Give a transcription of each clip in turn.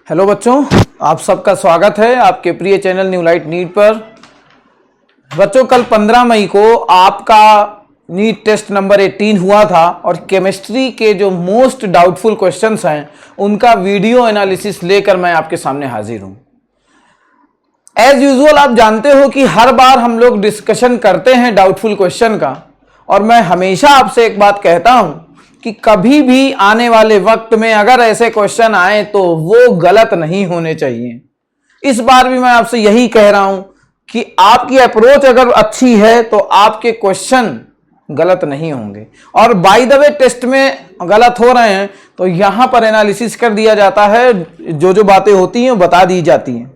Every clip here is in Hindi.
हेलो बच्चों, आप सबका स्वागत है आपके प्रिय चैनल न्यू लाइट नीट पर। बच्चों, कल 15 मई को आपका नीट टेस्ट नंबर 18 हुआ था और केमिस्ट्री के जो मोस्ट डाउटफुल क्वेश्चंस हैं उनका वीडियो एनालिसिस लेकर मैं आपके सामने हाजिर हूं। एज यूजुअल आप जानते हो कि हर बार हम लोग डिस्कशन करते हैं डाउटफुल क्वेश्चन का, और मैं हमेशा आपसे एक बात कहता हूं कि कभी भी आने वाले वक्त में अगर ऐसे क्वेश्चन आए तो वो गलत नहीं होने चाहिए। इस बार भी मैं आपसे यही कह रहा हूं कि आपकी अप्रोच अगर अच्छी है तो आपके क्वेश्चन गलत नहीं होंगे। और बाय द वे टेस्ट में गलत हो रहे हैं तो यहां पर एनालिसिस कर दिया जाता है, जो बातें होती हैं बता दी जाती हैं,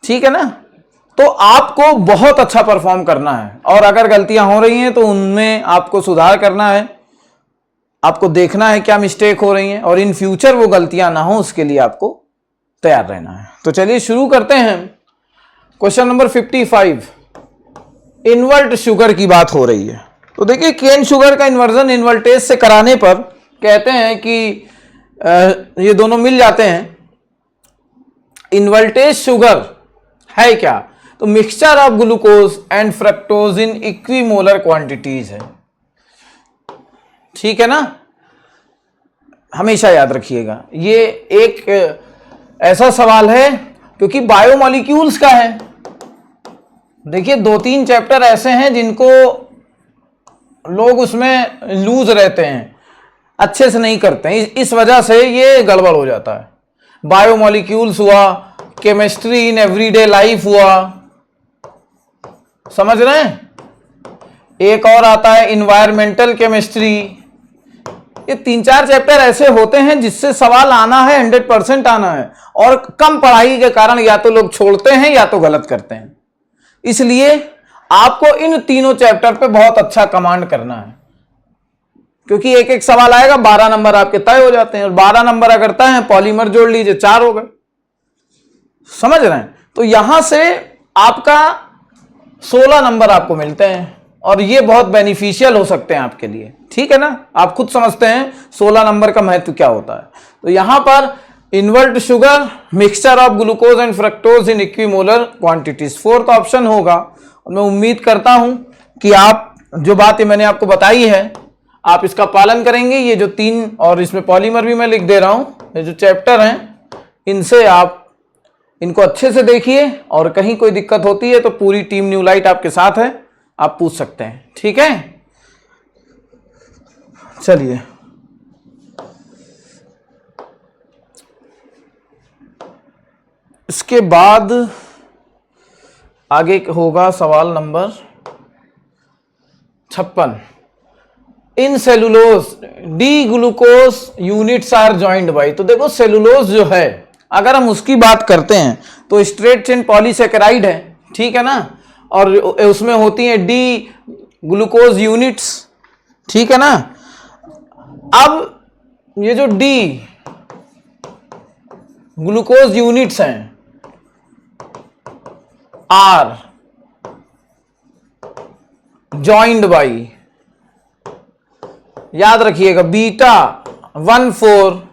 ठीक है ना। तो आपको बहुत अच्छा परफॉर्म करना है और अगर गलतियां हो रही हैं तो उनमें आपको सुधार करना है। आपको देखना है क्या मिस्टेक हो रही हैं और इन फ्यूचर वो गलतियां ना हो, उसके लिए आपको तैयार रहना है। तो चलिए शुरू करते हैं। क्वेश्चन नंबर 55, इन्वर्ट शुगर की बात हो रही है। तो देखिए, केन शुगर का इन्वर्जन इन्वर्टेज से कराने पर कहते हैं कि ये दोनों मिल जाते हैं। इन्वर्टेज शुगर है क्या? तो mixture of glucose and fructose in equimolar quantities है, ठीक है ना। हमेशा याद रखिएगा, ये एक ऐसा सवाल है क्योंकि बायोमॉलिक्यूल्स का है। देखिए, 2-3 चैप्टर ऐसे हैं जिनको लोग उसमें लूज रहते हैं, अच्छे से नहीं करते हैं, इस वजह से ये गड़बड़ हो जाता है। बायोमॉलिक्यूल्स हुआ, केमिस्ट्री इन एवरीडे लाइफ हुआ, समझ रहे हैं। एक और आता है इन्वायरमेंटल केमिस्ट्री। ये 3-4 चैप्टर ऐसे होते हैं जिससे सवाल आना है, 100% आना है, और कम पढ़ाई के कारण या तो लोग छोड़ते हैं या तो गलत करते हैं। इसलिए आपको इन तीनों चैप्टर पे बहुत अच्छा कमांड करना है, क्योंकि एक एक सवाल आएगा, 12 नंबर आपके तय हो जाते हैं, और 12 नंबर अगर तय है, पॉलीमर जोड़ लीजिए, 4 हो गए, समझ रहे हैं। तो यहां से आपका 16 नंबर आपको मिलते हैं और ये बहुत बेनिफिशियल हो सकते हैं आपके लिए, ठीक है ना। आप खुद समझते हैं 16 नंबर का महत्व क्या होता है। तो यहां पर invert sugar, mixture of glucose and fructose in equimolar quantities, 4th option होगा। और मैं उम्मीद करता हूं कि आप जो बातें मैंने आपको बताई है आप इसका पालन करेंगे। ये जो 3 और इसमें पॉलीमर भी मैं लिख दे रहा हूं, ये जो चैप्टर हैं इनसे आप इनको अच्छे से देखिए, और कहीं कोई दिक्कत होती है तो पूरी टीम न्यू लाइट आपके साथ है, आप पूछ सकते हैं, ठीक है। चलिए, इसके बाद आगे होगा सवाल number 56। In cellulose D glucose units are joined by. तो देखो, सेलुलोज जो है अगर हम उसकी बात करते हैं तो स्ट्रेट चेन पॉलीसेकेराइड है, ठीक है ना, और उसमें होती है डी ग्लूकोज यूनिट्स, ठीक है ना। अब ये जो डी ग्लूकोज यूनिट्स हैं आर जॉइंड बाई, याद रखिएगा, बीटा 1,4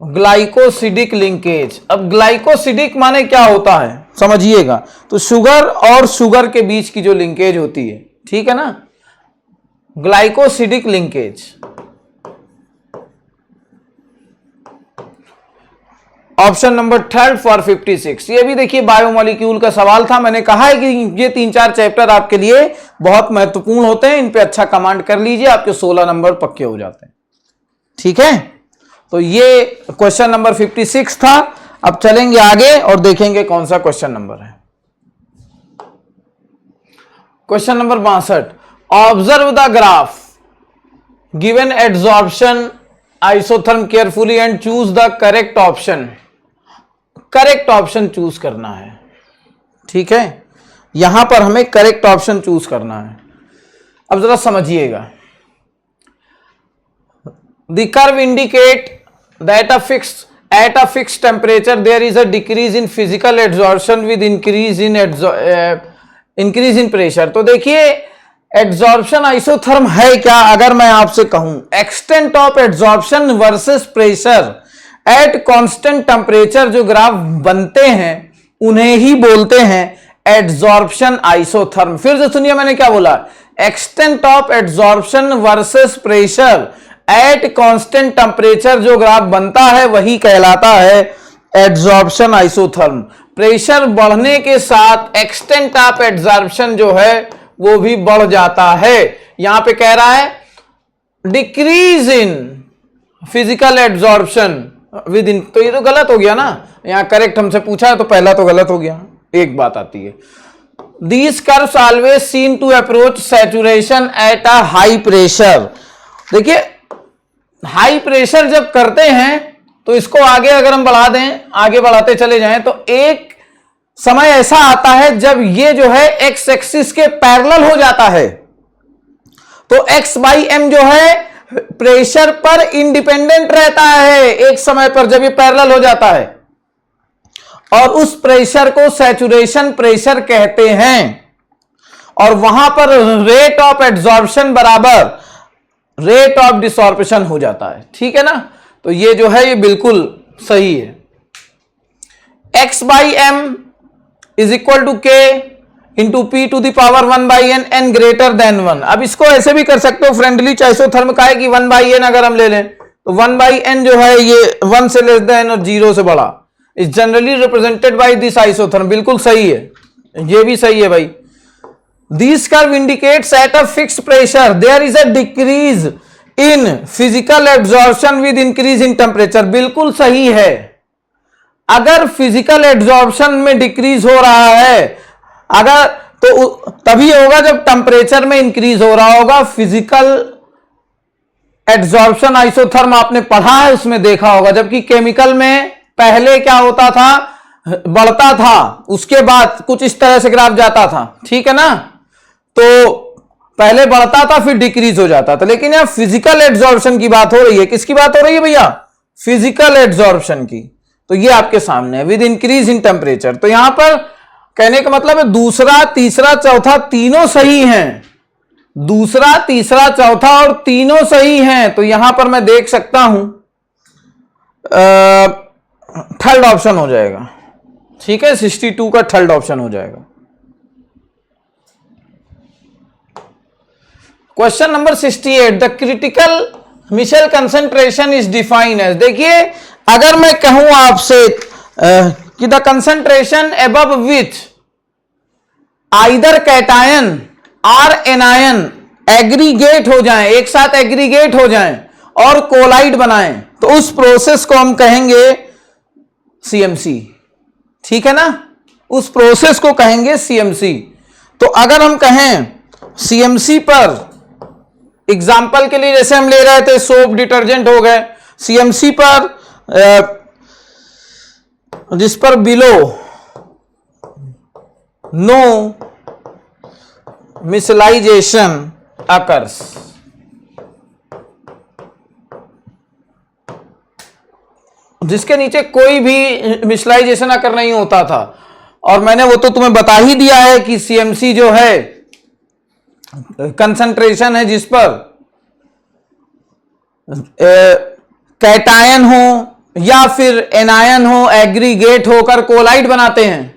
ग्लाइकोसिडिक लिंकेज। अब ग्लाइकोसिडिक माने क्या होता है समझिएगा, तो शुगर और शुगर के बीच की जो लिंकेज होती है, ठीक है ना, glycosidic linkage. Option number 3 for 56। ये भी देखिए बायोमॉलिक्यूल का सवाल था। मैंने कहा है कि ये 3-4 चैप्टर आपके लिए बहुत महत्वपूर्ण होते हैं, इन पे अच्छा कमांड कर लीजिए, आपके 16 नंबर पक्के हो जाते हैं, ठीक है। तो ये क्वेश्चन नंबर 56 था। अब चलेंगे आगे और देखेंगे कौन सा क्वेश्चन नंबर है। Question number 62, observe the graph given adsorption isotherm carefully and choose the correct option. Correct option choose करना है, ठीक है। यहां पर हमें करेक्ट ऑप्शन चूज करना है। अब जरा समझिएगा, the curve indicate that at a fixed temperature there is a decrease in physical adsorption with increase in pressure। तो देखिए, एड्सॉर्प्शन आइसोथर्म है क्या? अगर मैं आपसे कहूं extent of adsorption versus pressure, at constant temperature जो ग्राफ बनते हैं उन्हें ही बोलते हैं एड्सॉर्प्शन आइसोथर्म। फिर से सुनिए मैंने क्या बोला, extent of adsorption versus pressure at constant temperature जो ग्राफ बनता है वही कहलाता है एड्सॉर्प्शन आइसोथर्म। प्रेशर बढ़ने के साथ एक्सटेंट ऑफ एड्सॉर्प्शन जो है वो भी बढ़ जाता है। यहां पे कह रहा है decrease in physical adsorption with in, तो ये तो गलत हो गया ना, यहां करेक्ट हमसे पूछा है तो पहला तो गलत हो गया। एक बात आती है, these curves always seem to approach saturation at a high pressure. देखिए हाई प्रेशर जब करते हैं तो इसको आगे अगर हम बढ़ा दें, आगे बढ़ाते चले जाएं तो एक समय ऐसा आता है जब ये जो है एक्स एक्सिस के पैरेलल हो जाता है, तो एक्स बाई एम जो है प्रेशर पर इंडिपेंडेंट रहता है एक समय पर जब ये पैरेलल हो जाता है, और उस प्रेशर को सैचुरेशन प्रेशर कहते हैं, और वहां पर रेट ऑफ एड्सॉर्प्शन बराबर रेट ऑफ डिसॉर्प्शन हो जाता है। ठीक है ना, तो ये जो है ये बिल्कुल सही है। X by M is equal to K into P to the power 1/n N greater than 1। अब इसको ऐसे भी कर सकते हो, फ्रेंडली आइसोथर्म का है कि 1/n अगर हम ले लें तो 1/n जो है ये 1 से लेस देन और 0 से बड़ा is generally represented by this isotherm. बिल्कुल सही है, ये भी सही है भाई। This curve indicates at a fixed pressure there is a decrease in physical absorption with increase in temperature. बिल्कुल सही है, अगर फिजिकल एब्जॉर्प्शन में डिक्रीज हो रहा है अगर तो तभी होगा जब टेम्परेचर में इंक्रीज हो रहा होगा। फिजिकल एब्जॉर्प्शन आइसोथर्म आपने पढ़ा है, उसमें देखा होगा, जबकि केमिकल में पहले क्या होता था, बढ़ता था, उसके बाद कुछ इस तरह से ग्राफ जाता था। ठीक है ना, तो पहले बढ़ता था फिर डिक्रीज हो जाता था, लेकिन यहां फिजिकल एब्जॉर्प्शन की बात हो रही है। किसकी बात हो रही है भैया? फिजिकल एब्जॉर्प्शन की। तो ये आपके सामने है विद इंक्रीज इन टेम्परेचर। तो यहां पर कहने का मतलब है दूसरा, तीसरा, चौथा तीनों सही हैं। दूसरा, तीसरा, चौथा और तीनों सही हैं। तो यहां पर मैं देख सकता हूं थर्ड ऑप्शन हो जाएगा। ठीक है, 62 का थर्ड ऑप्शन हो जाएगा। Question number 68, the critical micelle concentration is defined as. देखिए अगर मैं कहूं आपसे कि the concentration above which either cation और एनायन एग्रीगेट हो जाएं, एक साथ एग्रीगेट हो जाएं और कोलाइड बनाएं, तो उस प्रोसेस को हम कहेंगे सीएमसी। ठीक है ना, उस प्रोसेस को कहेंगे सीएमसी। तो अगर हम कहें सीएमसी पर, एग्जाम्पल के लिए जैसे हम ले रहे थे सोप डिटर्जेंट हो गए, सीएमसी पर जिस पर बिलो नो मिसलाइजेशन अकर्स, जिसके नीचे कोई भी मिसलाइजेशन अकर नहीं होता था, और मैंने वो तो तुम्हें बता ही दिया है कि सीएमसी जो है कंसंट्रेशन है जिस पर कैटायन हो या फिर एनायन हो एग्रीगेट होकर कोलाइड बनाते हैं।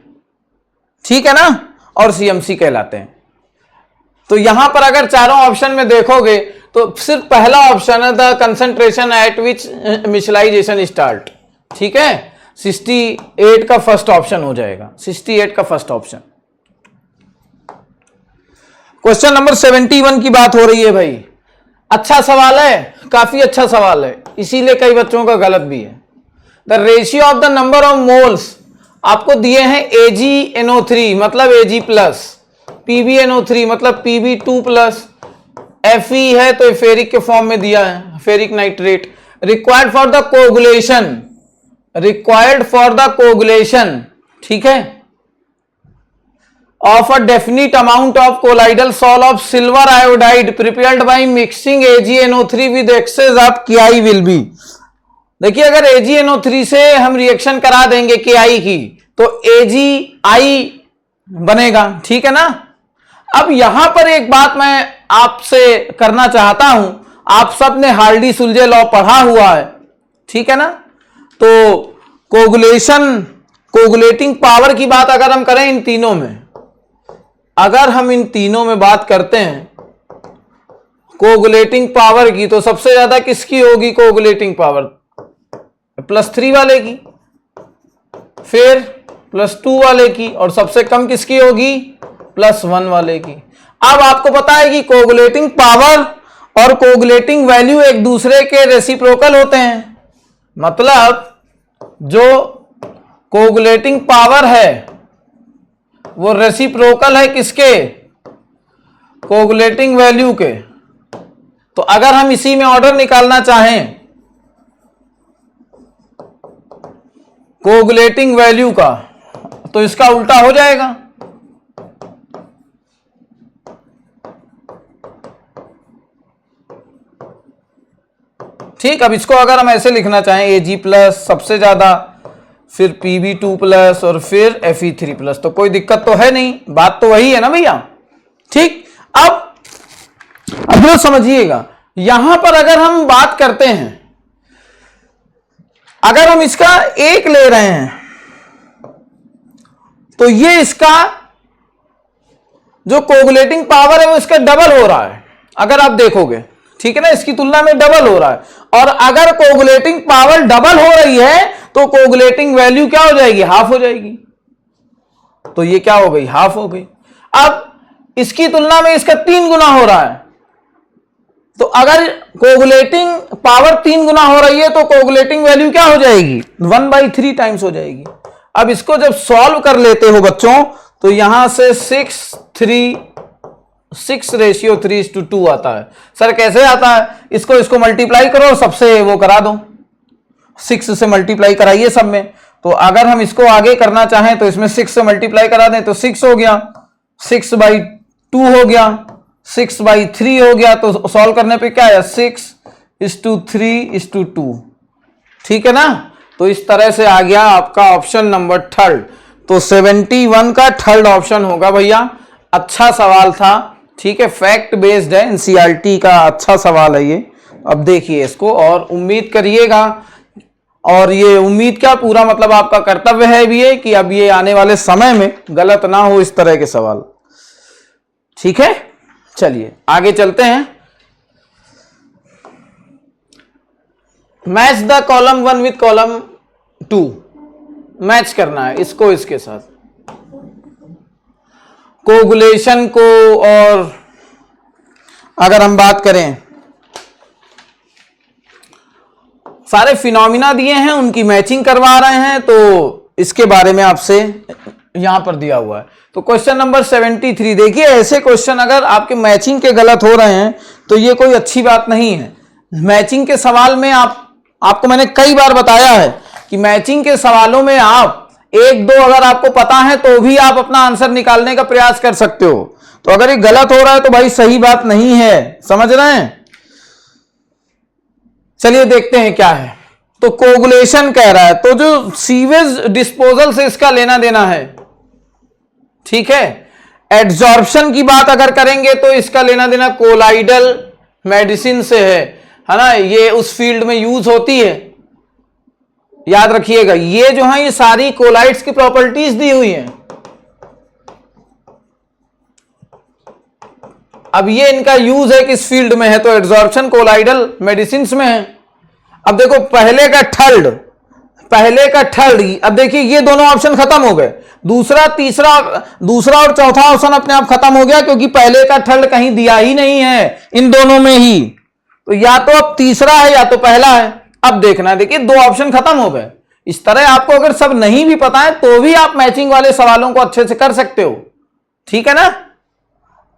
ठीक है ना, और सीएमसी कहलाते हैं। तो यहां पर अगर चारों ऑप्शन में देखोगे तो सिर्फ पहला ऑप्शन है the concentration at which micellization start. ठीक है, 68 का फर्स्ट ऑप्शन हो जाएगा, 68 का फर्स्ट ऑप्शन। क्वेश्चन नंबर 71 की बात हो रही है भाई। अच्छा सवाल है, काफी अच्छा सवाल है, इसीलिए कई बच्चों का गलत भी है। The ratio of the number of moles आपको दिए हैं AgNO3 मतलब Ag प्लस, PbNO3 मतलब Pb2 प्लस, Fe है तो फेरिक के फॉर्म में दिया है, ferric nitrate. Required for the coagulation, required for the coagulation, ठीक है, of a definite amount of colloidal sol of silver iodide prepared by mixing AgNO3 with excess of Ki will be। देखिए अगर AgNO3 से हम रिएक्शन करा देंगे Ki की तो AgI बनेगा। ठीक है ना, अब यहां पर एक बात मैं आपसे करना चाहता हूं, आप सब ने हार्डी सुलजे लॉ पढ़ा हुआ है, ठीक है ना, तो कोगुलेटिंग पावर की बात अगर हम करें इन तीनों में, अगर हम इन तीनों में बात करते हैं कोगुलेटिंग पावर की, तो सबसे ज्यादा किसकी होगी कोगुलेटिंग पावर? +3 वाले की, फिर +2 वाले की, और सबसे कम किसकी होगी? +1 वाले की। अब आपको पता है कि कोगुलेटिंग पावर और कोगुलेटिंग वैल्यू एक दूसरे के रेसिप्रोकल होते हैं। मतलब जो कोगुलेटिंग पावर है वो रेसिप्रोकल है किसके? कोगुलेटिंग वैल्यू के। तो अगर हम इसी में ऑर्डर निकालना चाहें कोगुलेटिंग वैल्यू का, तो इसका उल्टा हो जाएगा। ठीक, अब इसको अगर हम ऐसे लिखना चाहें Ag+ सबसे ज्यादा, फिर Pb2+ और फिर Fe3+, तो कोई दिक्कत तो है नहीं, बात तो वही है ना भैया। ठीक, अब समझिएगा, यहां पर अगर हम बात करते हैं, अगर हम इसका 1 ले रहे हैं तो ये इसका जो कोगुलेटिंग पावर है वो इसका डबल हो रहा है, अगर आप देखोगे। ठीक है ना, इसकी तुलना में डबल हो रहा है। और अगर कोगुलेटिंग पावर डबल हो रही है तो कोगुलेटिंग वैल्यू क्या हो जाएगी? हाफ हो जाएगी। तो ये क्या हो गई? हाफ हो गई। अब इसकी तुलना में इसका 3 गुना हो रहा है, तो अगर कोगुलेटिंग पावर 3 गुना हो रही है तो कोगुलेटिंग वैल्यू क्या हो जाएगी? 1/3 टाइम्स हो जाएगी। अब इसको जब सॉल्व कर लेते हो बच्चों, तो यहां से 6:3:2 आता है। सर कैसे आता है? इसको मल्टीप्लाई करो, सबसे वो करा दो, 6 से मल्टीप्लाई कराइए सब में। तो अगर हम इसको आगे करना चाहें तो इसमें 6 से मल्टीप्लाई करा दें तो 6 हो गया, 6/2 हो गया, 6/3 हो गया। तो सॉल्व करने पे क्या है? 6:3:2। ठीक है ना? तो इस तरह से आ गया आपका ऑप्शन नंबर 3। तो 71 का 3rd ऑप्शन होगा भैया। अच्छा सवाल था, ठीक है, फैक्ट बेस्ड है, एनसीईआरटी का अच्छा सवाल है ये। अब देखिए इसको और उम्मीद करिएगा, और ये उम्मीद क्या, पूरा मतलब आपका कर्तव्य है भी है कि अब ये आने वाले समय में गलत ना हो इस तरह के सवाल। ठीक है, चलिए आगे चलते हैं। Match the column 1 with column 2, match करना है इसको इसके साथ, कोगुलेशन को। और अगर हम बात करें, सारे फिनोमिना दिए हैं, उनकी मैचिंग करवा रहे हैं, तो इसके बारे में आपसे यहां पर दिया हुआ है। तो क्वेश्चन नंबर 73 देखिए, ऐसे क्वेश्चन अगर आपके मैचिंग के गलत हो रहे हैं तो ये कोई अच्छी बात नहीं है। मैचिंग के सवाल में आपको मैंने कई बार बताया है कि मैचिंग के सवालों में आप 1-2 अगर आपको पता है तो भी आप अपना आंसर निकालने का प्रयास कर सकते हो। तो अगर ये गलत हो रहा है तो भाई सही बात नहीं है, समझ रहे हैं? चलिए देखते हैं क्या है। तो कोगुलेशन कह रहा है, तो जो सीवेज डिस्पोजल से इसका लेना देना है। ठीक है, एड्सॉर्प्शन की बात अगर करेंगे तो इसका लेना देना कोलाइडल मेडिसिन से है ना, ये उस फील्ड में यूज होती है, याद रखिएगा। ये जो है ये सारी कोलाइड्स की प्रॉपर्टीज दी हुई हैं। अब ये इनका यूज है किस फील्ड में है, तो एड्सॉर्प्शन कोलाइडल मेडिसिन में है। अब देखो पहले का थर्ड, अब देखिए ये दोनों ऑप्शन खत्म हो गए, दूसरा और चौथा ऑप्शन अपने आप खत्म हो गया, क्योंकि पहले का थर्ड कहीं दिया ही नहीं है इन दोनों में ही। तो या तो अब तीसरा है या तो पहला है। अब देखना, देखिए 2 ऑप्शन खत्म हो गए। इस तरह आपको अगर सब नहीं भी पता है तो भी आप मैचिंग वाले सवालों को अच्छे से कर सकते हो। ठीक है ना?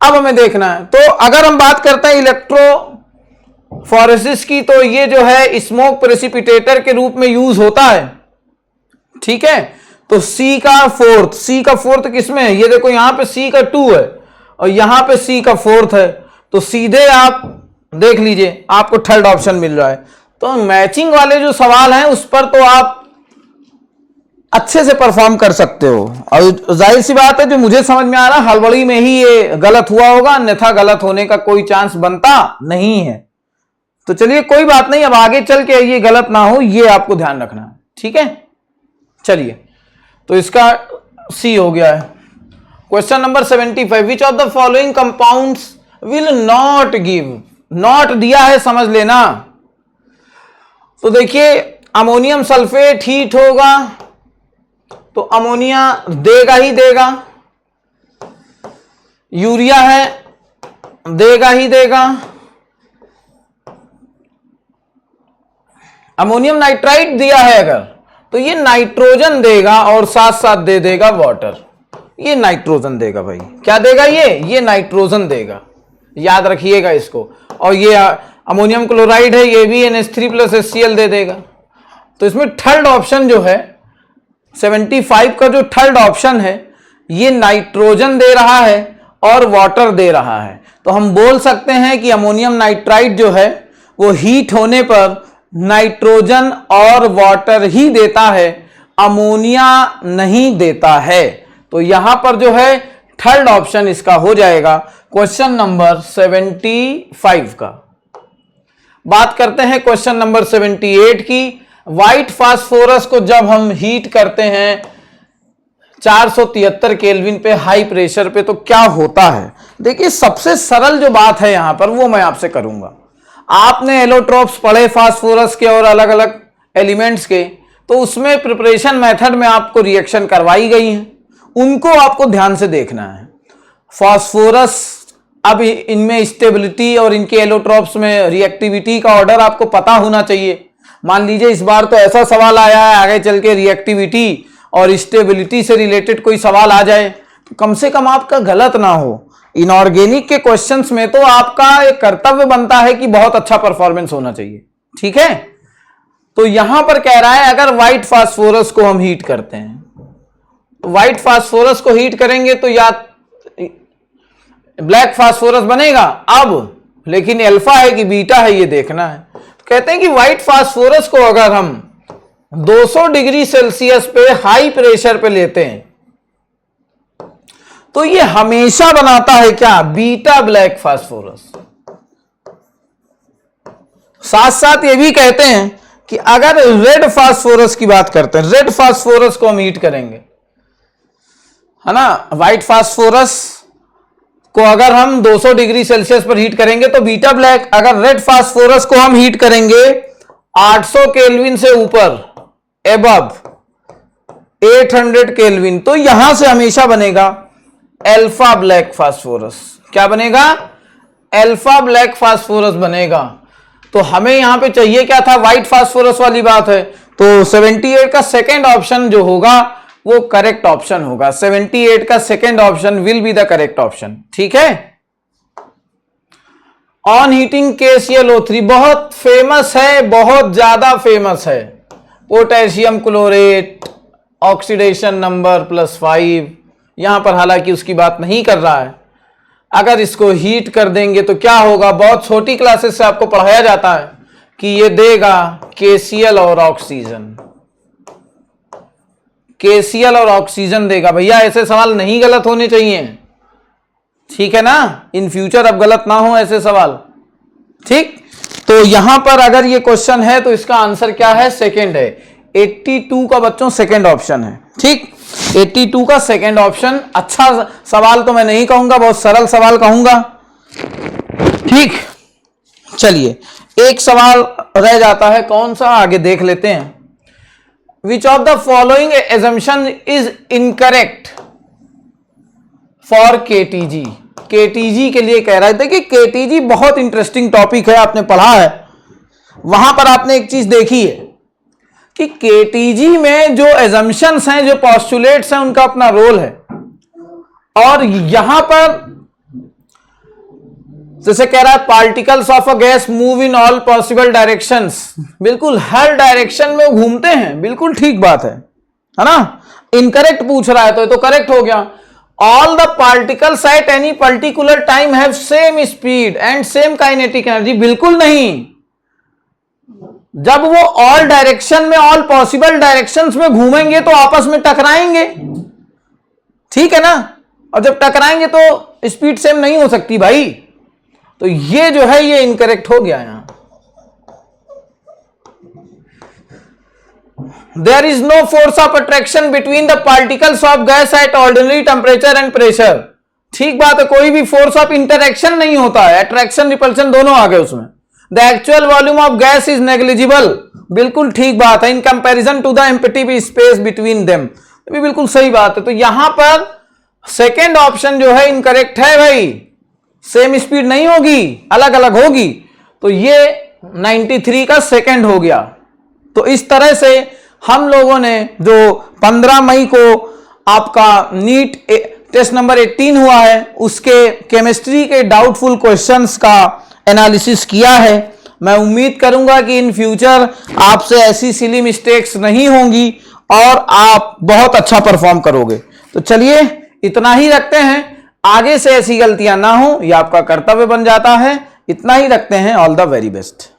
अब हमें देखना है, तो अगर हम बात करते हैं इलेक्ट्रोफोरेसिस की, तो ये जो है स्मोक प्रेसिपिटेटर के रूप में यूज होता है। ठीक है, तो सी का फोर्थ किसमें है? ये देखो यहां पे सी का 2 है और यहां पे सी का 4th है, तो सीधे आप देख लीजिए आपको 3rd ऑप्शन मिल रहा है। तो मैचिंग वाले जो सवाल हैं उस पर तो आप अच्छे से परफॉर्म कर सकते हो। और जाहिर सी बात है, जो मुझे समझ में आ रहा है हड़बड़ी में ही ये गलत हुआ होगा, अन्यथा गलत होने का कोई चांस बनता नहीं है। तो चलिए कोई बात नहीं, अब आगे चल के ये गलत ना हो, ये आपको ध्यान रखना है। ठीक है, चलिए तो इसका सी हो गया है। Question number 75, which of the following compounds will not give, not दिया है समझ लेना। तो देखिए अमोनियम सल्फेट हीट होगा तो अमोनिया देगा ही देगा, यूरिया है देगा ही देगा, अमोनियम नाइट्राइट दिया है अगर तो ये नाइट्रोजन देगा और साथ साथ दे देगा वाटर, ये नाइट्रोजन देगा भाई, क्या देगा ये नाइट्रोजन देगा, याद रखिएगा इसको। और ये अमोनियम क्लोराइड है, ये भी NH3+HCl दे देगा। तो इसमें थर्ड ऑप्शन जो है 75 का जो थर्ड ऑप्शन है ये नाइट्रोजन दे रहा है और वाटर दे रहा है। तो हम बोल सकते हैं कि अमोनियम नाइट्राइट जो है वो हीट होने पर नाइट्रोजन और वाटर ही देता है, अमोनिया नहीं देता है। तो यहां पर जो है थर्ड ऑप्शन इसका हो जाएगा क्वेश्चन नंबर 75 का। बात करते हैं क्वेश्चन नंबर 78 की। व्हाइट फास्फोरस को जब हम हीट करते हैं 473 केल्विन पे हाई प्रेशर पे तो क्या होता है। देखिए सबसे सरल जो बात है यहां पर वो मैं आपसे करूंगा। आपने एलोट्रोप्स पढ़े फास्फोरस के और अलग अलग एलिमेंट्स के, तो उसमें प्रिपरेशन मेथड में आपको रिएक्शन करवाई गई है, उनको आपको ध्यान से देखना है। फास्फोरस अब इनमें स्टेबिलिटी और इनके एलोट्रोप्स में रिएक्टिविटी का ऑर्डर आपको पता होना चाहिए। मान लीजिए इस बार तो ऐसा सवाल आया है आगे चल के रिएक्टिविटी और स्टेबिलिटी से रिलेटेड कोई सवाल आ जाए तो कम से कम आपका गलत ना हो। इनऑर्गेनिक के क्वेश्चंस में तो आपका एक कर्तव्य बनता है कि बहुत अच्छा परफॉर्मेंस होना चाहिए, ठीक है। तो यहां पर कह रहा है अगर व्हाइट फास्फोरस को हम हीट करते हैं, व्हाइट फास्फोरस को हीट करेंगे तो या ब्लैक फास्फोरस बनेगा अब, लेकिन अल्फा है कि बीटा है ये देखना है। तो कहते हैं कि व्हाइट फास्फोरस को अगर हम 200 डिग्री सेल्सियस पे हाई प्रेशर पे लेते हैं तो ये हमेशा बनाता है क्या, बीटा ब्लैक फास्फोरस। साथ साथ ये भी कहते हैं कि अगर रेड फास्फोरस की बात करते हैं, रेड फास्फोरस को हम हीट करेंगे, है ना, व्हाइट फास्फोरस को अगर हम 200 डिग्री सेल्सियस पर हीट करेंगे तो बीटा ब्लैक, अगर रेड फास्फोरस को हम हीट करेंगे 800 केल्विन से ऊपर, एबव 800 केल्विन, तो यहां से हमेशा बनेगा अल्फा ब्लैक फास्फोरस। क्या बनेगा, अल्फा ब्लैक फास्फोरस बनेगा। तो हमें यहां पे चाहिए क्या था, व्हाइट फास्फोरस वाली बात है। तो 78 का सेकेंड ऑप्शन जो होगा वो करेक्ट ऑप्शन होगा। 78 का second option will be the correct option, ठीक है। ऑन हीटिंग KClO3 बहुत फेमस है, बहुत ज्यादा फेमस है। पोटेशियम क्लोरेट ऑक्सीडेशन नंबर +5, यहां पर हालांकि उसकी बात नहीं कर रहा है। अगर इसको हीट कर देंगे तो क्या होगा, बहुत छोटी क्लासेस से आपको पढ़ाया जाता है कि ये देगा KCl और ऑक्सीजन, KCl और ऑक्सीजन देगा। भैया ऐसे सवाल नहीं गलत होने चाहिए, ठीक है ना, इन फ्यूचर अब गलत ना हो ऐसे सवाल, ठीक। तो यहां पर अगर ये क्वेश्चन है तो इसका आंसर क्या है, सेकंड है। 82 का बच्चों सेकंड ऑप्शन है, ठीक। 82 का सेकंड ऑप्शन। अच्छा सवाल तो मैं नहीं कहूंगा, बहुत सरल सवाल कहूंगा, ठीक। चलिए एक सवाल रह जाता है, कौन सा, आगे देख लेते हैं। Which of the following assumption is incorrect for KTG? KTG के लिए कह रहा है। देखिए KTG बहुत इंटरेस्टिंग टॉपिक है, आपने पढ़ा है, वहां पर आपने एक चीज देखी है कि KTG में जो assumptions हैं, जो postulates हैं, उनका अपना रोल है। और यहां पर जैसे कह रहा है particles of a gas move in all possible directions, बिल्कुल हर डायरेक्शन में वो घूमते हैं, बिल्कुल ठीक बात है ना। इनकरेक्ट पूछ रहा है तो ये तो करेक्ट हो गया। All the particles at any particular time have same speed and same kinetic energy, बिल्कुल नहीं। जब वो ऑल डायरेक्शन में, ऑल पॉसिबल डायरेक्शंस में घूमेंगे तो आपस में टकराएंगे, ठीक है ना। और जब टकराएंगे तो स्पीड सेम नहीं हो सकती भाई। तो ये जो है ये इनकरेक्ट हो गया यहां। There is no force of attraction between the particles of gas at ordinary temperature and pressure. ठीक बात है, कोई भी फोर्स ऑफ इंटरेक्शन नहीं होता है, अट्रैक्शन रिपल्शन दोनों आ गए उसमें। The actual volume of gas is negligible, बिल्कुल ठीक बात है, in comparison to the empty space between them, भी बिल्कुल सही बात है। तो यहां पर सेकेंड ऑप्शन जो है इनकरेक्ट है भाई, सेम स्पीड नहीं होगी, अलग अलग होगी। तो ये 93 का सेकेंड हो गया। तो इस तरह से हम लोगों ने जो 15 मई को आपका नीट टेस्ट नंबर 18 हुआ है उसके केमिस्ट्री के डाउटफुल क्वेश्चंस का एनालिसिस किया है। मैं उम्मीद करूंगा कि इन फ्यूचर आपसे ऐसी सिली मिस्टेक्स नहीं होंगी और आप बहुत अच्छा परफॉर्म करोगे। तो चलिए इतना ही रखते हैं, आगे से ऐसी गलतियां ना हो, यह आपका कर्तव्य बन जाता है। इतना ही रखते हैं। All the very best.